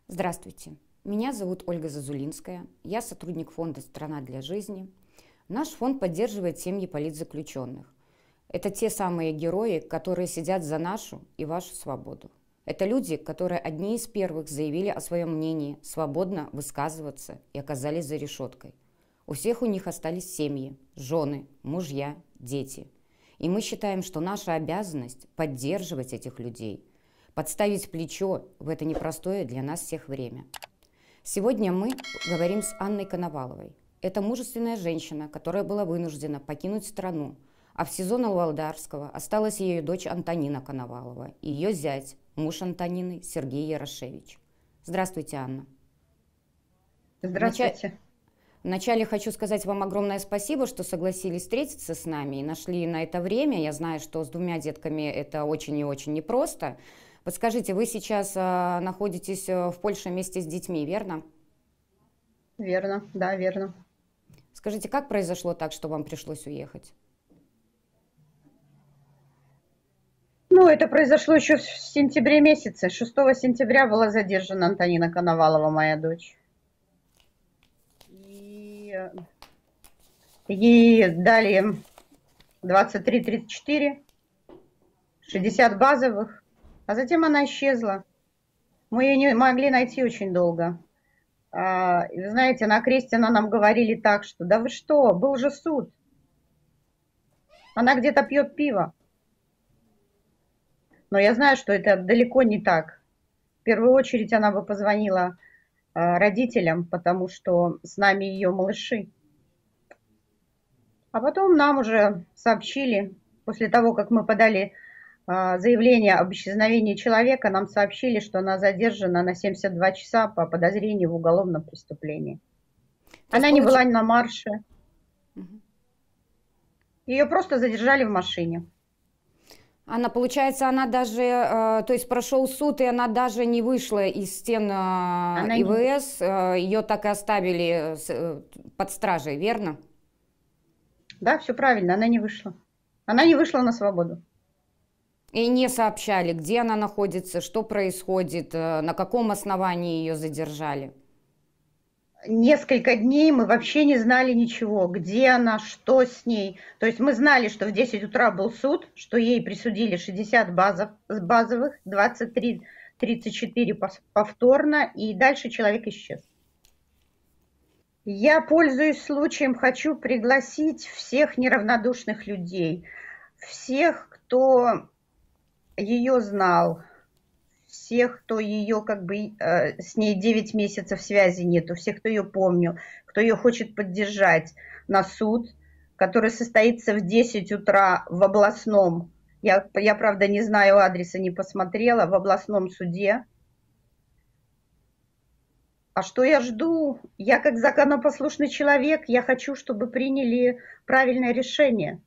Здравствуйте, меня зовут Ольга Зазулинская, я сотрудник фонда «Страна для жизни». Наш фонд поддерживает семьи политзаключенных. Это те самые герои, которые сидят за нашу и вашу свободу. Это люди, которые одни из первых заявили о своем мнении, свободно высказываться и оказались за решеткой. У всех у них остались семьи, жены, мужья, дети. И мы считаем, что наша обязанность поддерживать этих людей, подставить плечо в это непростое для нас всех время. Сегодня мы говорим с Анной Коноваловой. Это мужественная женщина, которая была вынуждена покинуть страну, а в СИЗО Новоалдарского осталась ее дочь Антонина Коновалова и ее зять, муж Антонины, Сергей Ярошевич. Здравствуйте, Анна. Здравствуйте. Вначале хочу сказать вам огромное спасибо, что согласились встретиться с нами и нашли на это время. Я знаю, что с двумя детками это очень и очень непросто. Подскажите, вы сейчас находитесь в Польше вместе с детьми, верно? Верно, да, верно. Скажите, как произошло так, что вам пришлось уехать? Ну, это произошло еще в сентябре месяце. 6 сентября была задержана Антонина Коновалова, моя дочь. И ей дали 23-34, 60 базовых, а затем она исчезла. Мы ее не могли найти очень долго. И вы знаете, на Крестина нам говорили так, что да вы что, был же суд. Она где-то пьет пиво. Но я знаю, что это далеко не так. В первую очередь она бы позвонила родителям, потому что с нами ее малыши. А потом нам уже сообщили, после того, как мы подали заявление об исчезновении человека, нам сообщили, что она задержана на 72 часа по подозрению в уголовном преступлении. То есть Она не была на марше. Ее просто задержали в машине. Анна, получается, она даже, то есть прошел суд, и она даже не вышла из стен ИВС, ее так и оставили под стражей, верно? Да, все правильно, она не вышла. Она не вышла на свободу. И не сообщали, где она находится, что происходит, на каком основании ее задержали. Несколько дней мы вообще не знали ничего, где она, что с ней. То есть мы знали, что в 10 утра был суд, что ей присудили 60 базовых, 23-34 повторно, и дальше человек исчез. Я, пользуясь случаем, хочу пригласить всех неравнодушных людей, всех, кто ее знал, всех, кто ее с ней 9 месяцев связи нету, всех, кто ее помнил, кто ее хочет поддержать на суд, который состоится в 10 утра в областном, я правда не знаю адреса, не посмотрела, в областном суде. А что я жду? Я как законопослушный человек, я хочу, чтобы приняли правильное решение,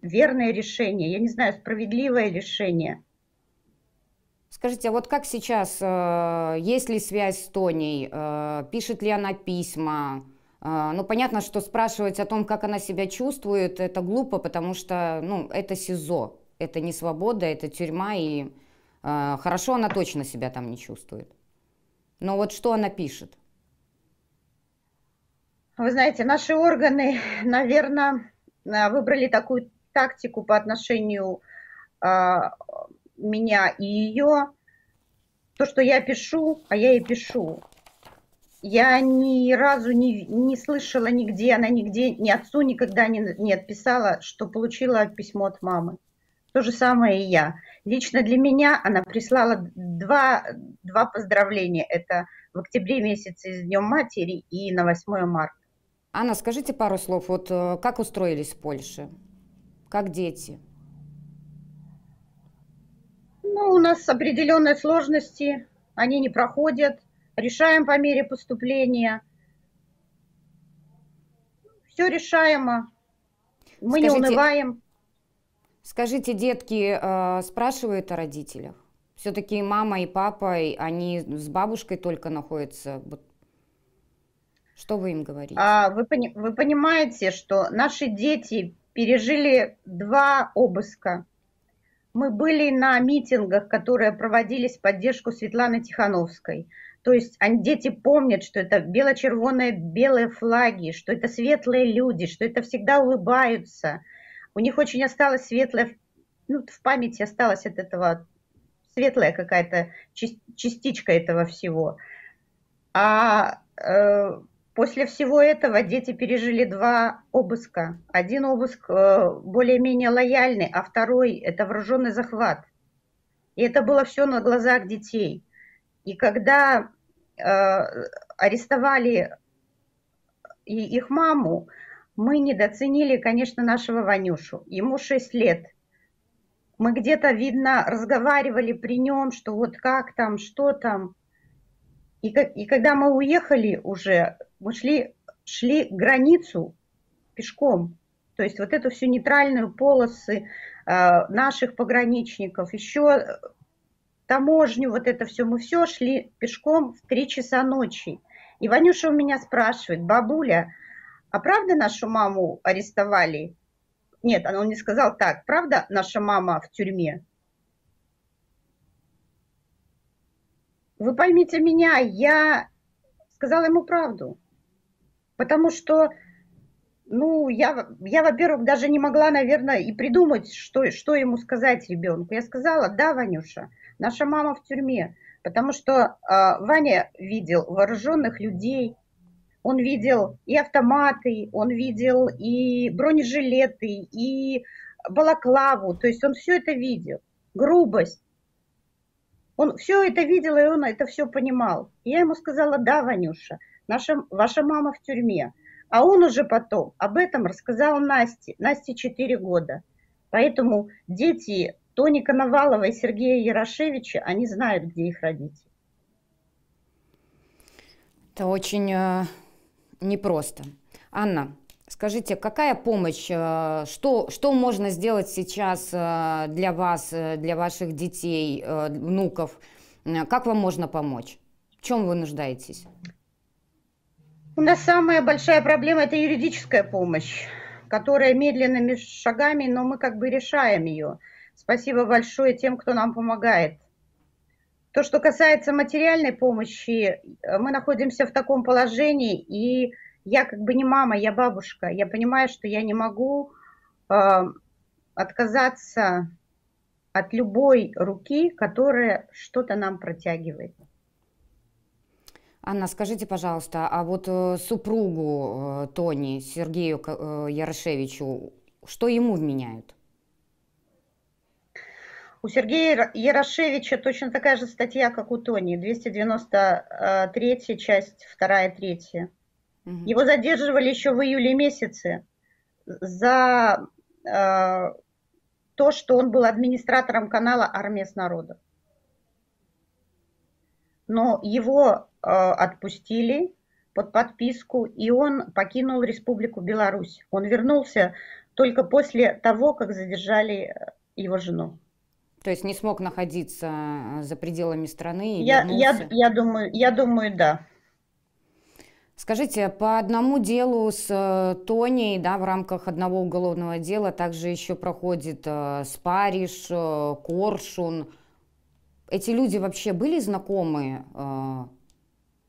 верное решение, я не знаю, справедливое решение. Скажите, а вот как сейчас, есть ли связь с Тоней, пишет ли она письма? Ну, понятно, что спрашивать о том, как она себя чувствует, это глупо, потому что, ну, это СИЗО, это не свобода, это тюрьма, и хорошо она точно себя там не чувствует. Но вот что она пишет? Вы знаете, наши органы, наверное, выбрали такую тактику по отношению меня и ее. То, что я пишу, а я и пишу. Я ни разу не слышала нигде, она нигде, ни отцу никогда не отписала, что получила письмо от мамы. То же самое и я. Лично для меня она прислала два поздравления. Это в октябре месяце с Днем Матери и на 8 марта. Анна, скажите пару слов, вот как устроились в Польше? Как дети? Ну, у нас определенные сложности, они не проходят. Решаем по мере поступления. Все решаемо. Мы не унываем. Скажите, детки спрашивают о родителях? Все-таки мама и папа, они с бабушкой только находятся. Вот. Что вы им говорите? Вы понимаете, что наши дети пережили 2 обыска. Мы были на митингах, которые проводились в поддержку Светланы Тихановской. То есть дети помнят, что это бело-червоные белые флаги, что это светлые люди, что это всегда улыбаются. У них очень осталось светлое, ну, в памяти осталась от этого светлая какая-то частичка этого всего. А после всего этого дети пережили 2 обыска. Один обыск более-менее лояльный, а второй – это вооруженный захват. И это было все на глазах детей. И когда арестовали их маму, мы недооценили, конечно, нашего Ванюшу. Ему 6 лет. Мы где-то, видно, разговаривали при нем, что вот как там, что там. И когда мы уехали уже, мы шли границу пешком. То есть вот эту всю нейтральную полосы наших пограничников, еще таможню, вот это все, мы все шли пешком в 3 часа ночи. И Ванюша у меня спрашивает: бабуля, а правда нашу маму арестовали? Нет, он не сказал так: правда наша мама в тюрьме? Вы поймите меня, я сказала ему правду. Потому что, ну, я во-первых, даже не могла, наверное, и придумать, что ему сказать ребенку. Я сказала: да, Ванюша, наша мама в тюрьме. Потому что Ваня видел вооруженных людей, он видел и автоматы, он видел и бронежилеты, и балаклаву. То есть он все это видел. Грубость. Он все это видел, и он это все понимал. И я ему сказала: да, Ванюша, ваша мама в тюрьме. А он уже потом об этом рассказал Насте. Насте 4 года. Поэтому дети Тони Коновалова и Сергея Ярошевича, они знают, где их родители. Это очень непросто. Анна, скажите, какая помощь, что можно сделать сейчас для вас, для ваших детей, внуков? Как вам можно помочь? В чем вы нуждаетесь? У нас самая большая проблема – это юридическая помощь, которая медленными шагами, но мы как бы решаем ее. Спасибо большое тем, кто нам помогает. То, что касается материальной помощи, мы находимся в таком положении, и я как бы не мама, я бабушка. Я понимаю, что я не могу отказаться от любой руки, которая что-то нам протягивает. Анна, скажите, пожалуйста, а вот супругу Тони, Сергею Ярошевичу, что ему вменяют? У Сергея Ярошевича точно такая же статья, как у Тони, 293 часть 2-3. Угу. Его задерживали еще в июле месяце за то, что он был администратором канала «Армия с народом». Но его отпустили под подписку, и он покинул Республику Беларусь. Он вернулся только после того, как задержали его жену. То есть не смог находиться за пределами страны и вернулся? Я думаю, да. Скажите, по одному делу с Тоней, да, в рамках одного уголовного дела также еще проходит Спариш, Коршун. Эти люди вообще были знакомы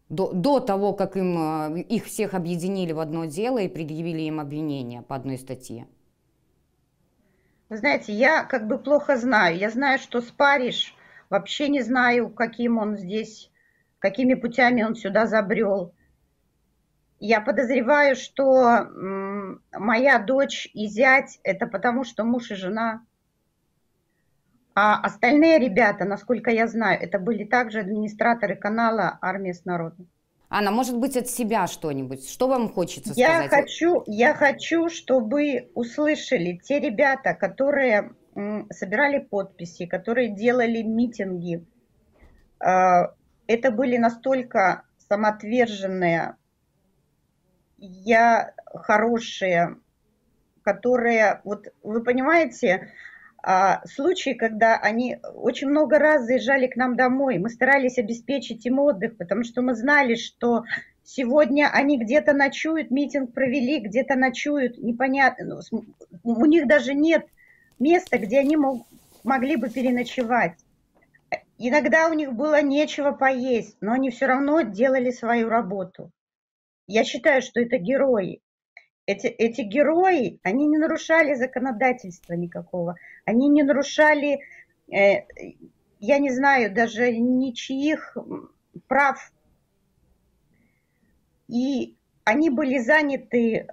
до того, как их всех объединили в одно дело и предъявили им обвинения по одной статье? Вы знаете, я как бы плохо знаю. Я знаю, что Спариш, вообще не знаю, каким он здесь, какими путями он сюда забрел. Я подозреваю, что моя дочь и зять – это потому, что муж и жена. А остальные ребята, насколько я знаю, это были также администраторы канала «Армия с народом». Анна, может быть, от себя что-нибудь? Что вам хочется сказать? Я хочу, чтобы услышали те ребята, которые собирали подписи, которые делали митинги. Это были настолько самоотверженные, хорошие, которые, вот вы понимаете, случаи, когда они очень много раз заезжали к нам домой, мы старались обеспечить им отдых, потому что мы знали, что сегодня они где-то ночуют, митинг провели, где-то ночуют, непонятно, у них даже нет места, где они могли бы переночевать. иногда у них было нечего поесть, но они все равно делали свою работу. Я считаю, что это герои. Эти герои, они не нарушали законодательства никакого, они не нарушали, я не знаю, даже ничьих прав. И они были заняты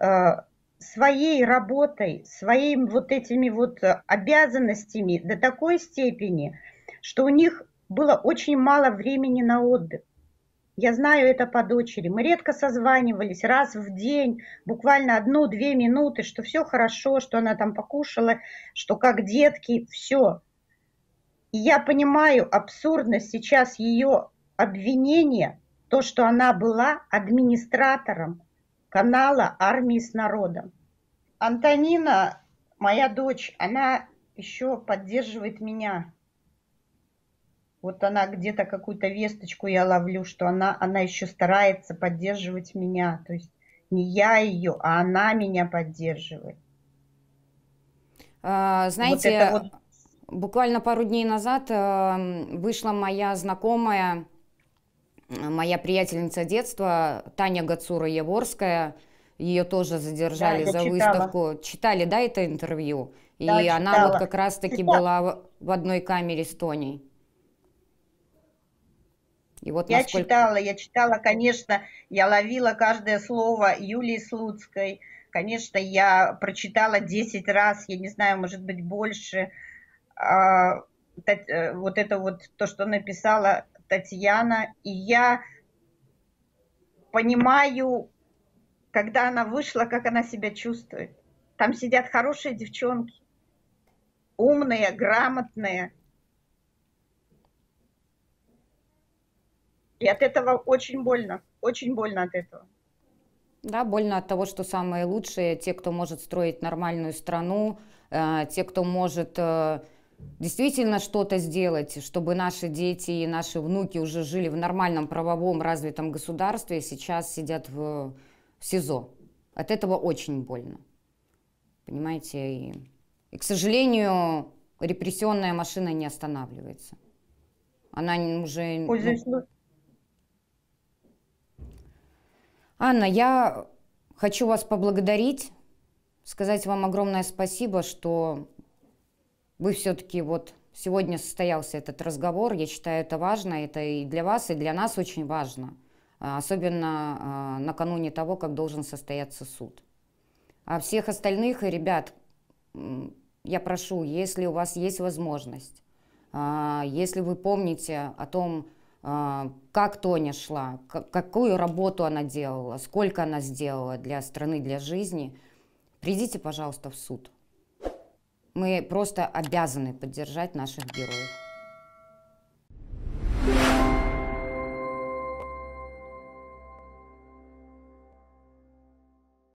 своей работой, своими вот этими вот обязанностями до такой степени, что у них было очень мало времени на отдых. Я знаю это по дочери. Мы редко созванивались, раз в день, буквально 1-2 минуты, что все хорошо, что она там покушала, что как детки, все. И я понимаю абсурдность сейчас ее обвинения, то, что она была администратором канала «Армии с народом». Антонина, моя дочь, она еще поддерживает меня. Вот она где-то какую-то весточку я ловлю, что она еще старается поддерживать меня. То есть не я ее, а она меня поддерживает. Знаете, вот буквально пару дней назад вышла моя знакомая, моя приятельница детства Таня Гацура-Яворская. Ее тоже задержали за выставку. Читали, да, это интервью? Да, и она вот как раз-таки была в одной камере с Тоней. И вот я читала, конечно, я ловила каждое слово Юлии Слуцкой. Конечно, я прочитала 10 раз, я не знаю, может быть, больше. Вот это вот то, что написала Татьяна. И я понимаю, когда она вышла, как она себя чувствует. Там сидят хорошие девчонки, умные, грамотные. И от этого очень больно от этого. Да, больно от того, что самые лучшие, те, кто может строить нормальную страну, те, кто может действительно что-то сделать, чтобы наши дети и наши внуки уже жили в нормальном правовом развитом государстве, сейчас сидят в СИЗО. От этого очень больно. Понимаете? И, к сожалению, репрессионная машина не останавливается. Она уже... Анна, я хочу вас поблагодарить, сказать вам огромное спасибо, что вы все-таки вот сегодня состоялся этот разговор. Я считаю, это важно, это и для вас, и для нас очень важно, особенно накануне того, как должен состояться суд. А всех остальных, ребят, я прошу, если у вас есть возможность, если вы помните о том, как Тоня шла, какую работу она делала, сколько она сделала для страны, для жизни, придите, пожалуйста, в суд. Мы просто обязаны поддержать наших героев.